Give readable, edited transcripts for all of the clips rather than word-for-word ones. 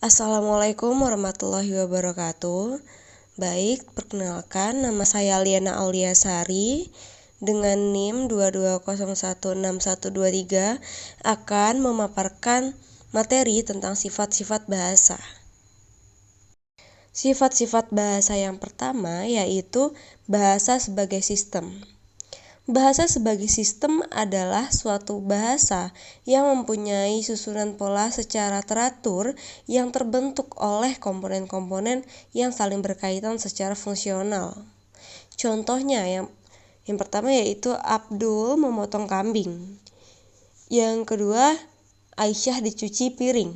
Assalamualaikum warahmatullahi wabarakatuh. Baik, perkenalkan nama saya Liana Auliasari dengan NIM 22016123 akan memaparkan materi tentang sifat-sifat bahasa. Sifat-sifat bahasa yang pertama yaitu bahasa sebagai sistem. Bahasa sebagai sistem adalah suatu bahasa yang mempunyai susunan pola secara teratur yang terbentuk oleh komponen-komponen yang saling berkaitan secara fungsional. Contohnya yang pertama yaitu Abdul memotong kambing. Yang kedua, Aisyah dicuci piring.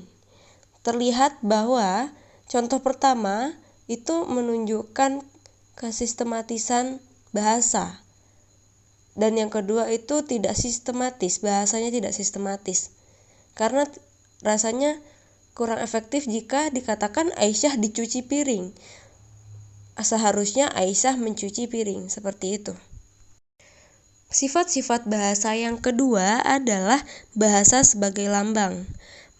Terlihat bahwa contoh pertama itu menunjukkan kesistematisan bahasa. Dan yang kedua itu tidak sistematis, bahasanya tidak sistematis. Karena rasanya kurang efektif jika dikatakan Aisyah dicuci piring. Seharusnya Aisyah mencuci piring, seperti itu. Sifat-sifat bahasa yang kedua adalah bahasa sebagai lambang.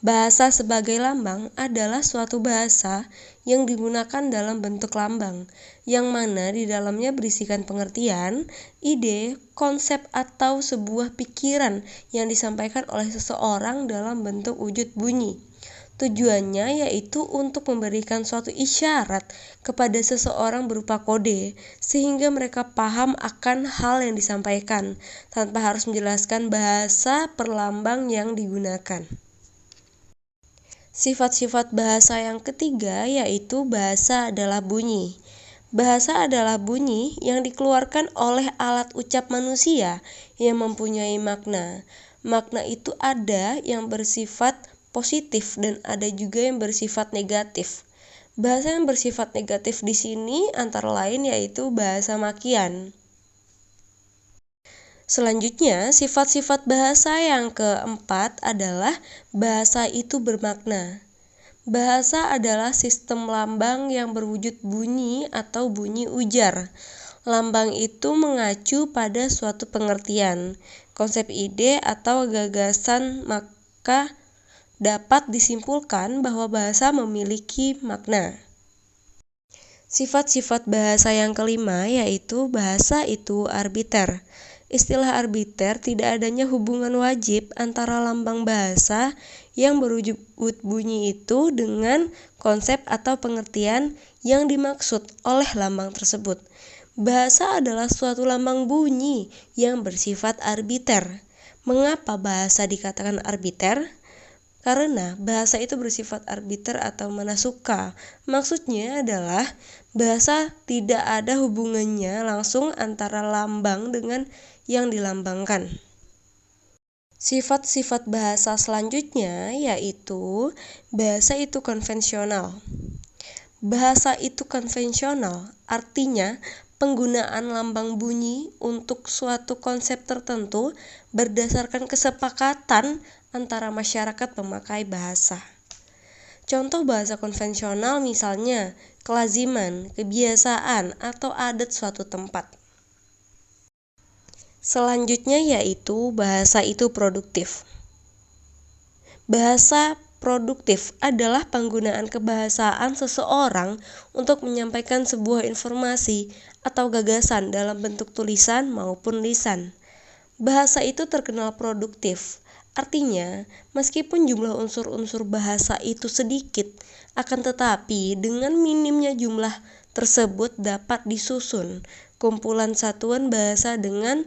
Bahasa sebagai lambang adalah suatu bahasa yang digunakan dalam bentuk lambang, yang mana di dalamnya berisikan pengertian, ide, konsep atau sebuah pikiran yang disampaikan oleh seseorang dalam bentuk wujud bunyi. Tujuannya yaitu untuk memberikan suatu isyarat kepada seseorang berupa kode, sehingga mereka paham akan hal yang disampaikan, tanpa harus menjelaskan bahasa perlambang yang digunakan. Sifat-sifat bahasa yang ketiga yaitu bahasa adalah bunyi. Bahasa adalah bunyi yang dikeluarkan oleh alat ucap manusia yang mempunyai makna. Makna itu ada yang bersifat positif dan ada juga yang bersifat negatif. Bahasa yang bersifat negatif di sini antara lain yaitu bahasa makian. Selanjutnya, sifat-sifat bahasa yang keempat adalah bahasa itu bermakna. Bahasa adalah sistem lambang yang berwujud bunyi atau bunyi ujar. Lambang itu mengacu pada suatu pengertian, konsep ide atau gagasan, maka dapat disimpulkan bahwa bahasa memiliki makna. Sifat-sifat bahasa yang kelima yaitu bahasa itu arbiter. Istilah arbiter tidak adanya hubungan wajib antara lambang bahasa yang berwujud bunyi itu dengan konsep atau pengertian yang dimaksud oleh lambang tersebut. Bahasa adalah suatu lambang bunyi yang bersifat arbiter. Mengapa bahasa dikatakan arbiter? Karena bahasa itu bersifat arbiter atau mana suka. Maksudnya adalah bahasa tidak ada hubungannya langsung antara lambang dengan yang dilambangkan. Sifat-sifat bahasa selanjutnya yaitu bahasa itu konvensional. Bahasa itu konvensional artinya penggunaan lambang bunyi untuk suatu konsep tertentu berdasarkan kesepakatan antara masyarakat pemakai bahasa. Contoh bahasa konvensional misalnya kelaziman, kebiasaan, atau adat suatu tempat. Selanjutnya yaitu bahasa itu produktif. Bahasa produktif adalah penggunaan kebahasaan seseorang untuk menyampaikan sebuah informasi atau gagasan dalam bentuk tulisan maupun lisan. Bahasa itu terkenal produktif. Artinya, meskipun jumlah unsur-unsur bahasa itu sedikit, akan tetapi dengan minimnya jumlah tersebut dapat disusun kumpulan satuan bahasa dengan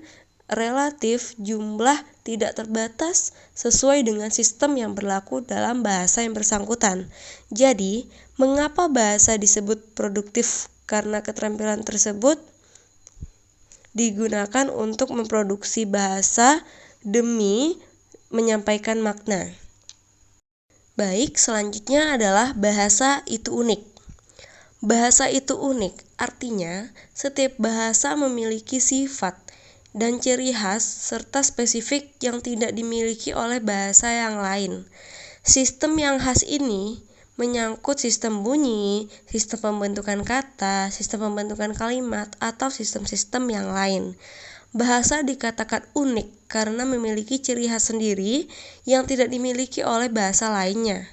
relatif jumlah tidak terbatas sesuai dengan sistem yang berlaku dalam bahasa yang bersangkutan. Jadi, mengapa bahasa disebut produktif? Karena keterampilan tersebut digunakan untuk memproduksi bahasa demi menyampaikan makna. Baik, selanjutnya adalah bahasa itu unik. Bahasa itu unik, artinya setiap bahasa memiliki sifat dan ciri khas serta spesifik yang tidak dimiliki oleh bahasa yang lain. Sistem yang khas ini menyangkut sistem bunyi, sistem pembentukan kata, sistem pembentukan kalimat, atau sistem-sistem yang lain. Bahasa dikatakan unik karena memiliki ciri khas sendiri yang tidak dimiliki oleh bahasa lainnya.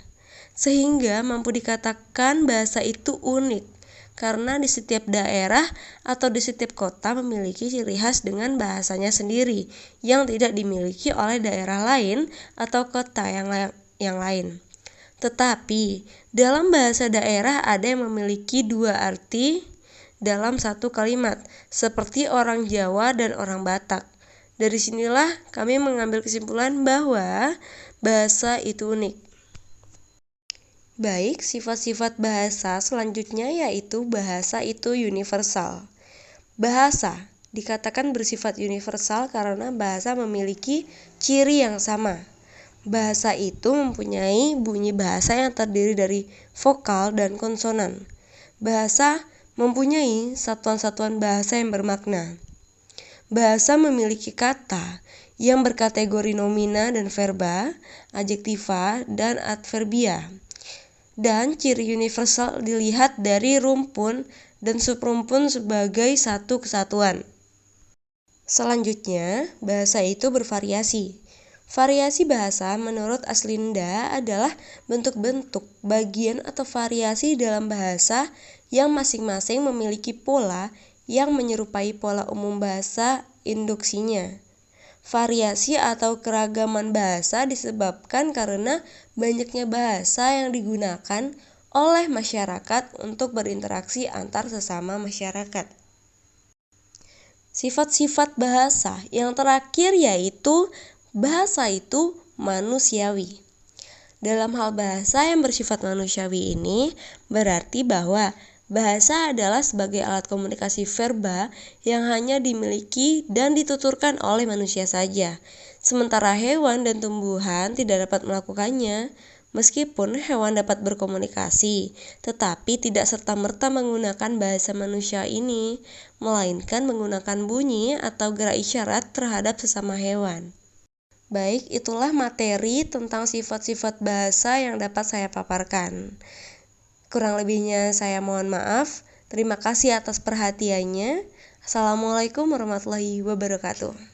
sehingga mampu dikatakan bahasa itu unik, karena di setiap daerah atau di setiap kota memiliki ciri khas dengan bahasanya sendiri, yang tidak dimiliki oleh daerah lain atau kota yang lain. Tetapi, dalam bahasa daerah ada yang memiliki dua arti dalam satu kalimat, seperti orang Jawa dan orang Batak. Dari sinilah kami mengambil kesimpulan bahwa bahasa itu unik. Baik, sifat-sifat bahasa selanjutnya yaitu bahasa itu universal. Bahasa dikatakan bersifat universal karena bahasa memiliki ciri yang sama. Bahasa itu mempunyai bunyi bahasa yang terdiri dari vokal dan konsonan. Bahasa mempunyai satuan-satuan bahasa yang bermakna. Bahasa memiliki kata yang berkategori nomina dan verba, adjektiva, dan adverbia. Dan ciri universal dilihat dari rumpun dan subrumpun sebagai satu kesatuan. Selanjutnya, bahasa itu bervariasi. Variasi bahasa menurut Aslinda adalah bentuk-bentuk, bagian atau variasi dalam bahasa yang masing-masing memiliki pola yang menyerupai pola umum bahasa induksinya. Variasi atau keragaman bahasa disebabkan karena banyaknya bahasa yang digunakan oleh masyarakat untuk berinteraksi antar sesama masyarakat. Sifat-sifat bahasa yang terakhir yaitu bahasa itu manusiawi. Dalam hal bahasa yang bersifat manusiawi ini berarti bahwa bahasa adalah sebagai alat komunikasi verba yang hanya dimiliki dan dituturkan oleh manusia saja. Sementara hewan dan tumbuhan tidak dapat melakukannya. Meskipun hewan dapat berkomunikasi, tetapi tidak serta-merta menggunakan bahasa manusia ini, melainkan menggunakan bunyi atau gerak isyarat terhadap sesama hewan. Baik, itulah materi tentang sifat-sifat bahasa yang dapat saya paparkan. Kurang lebihnya saya mohon maaf. Terima kasih atas perhatiannya. Assalamualaikum warahmatullahi wabarakatuh.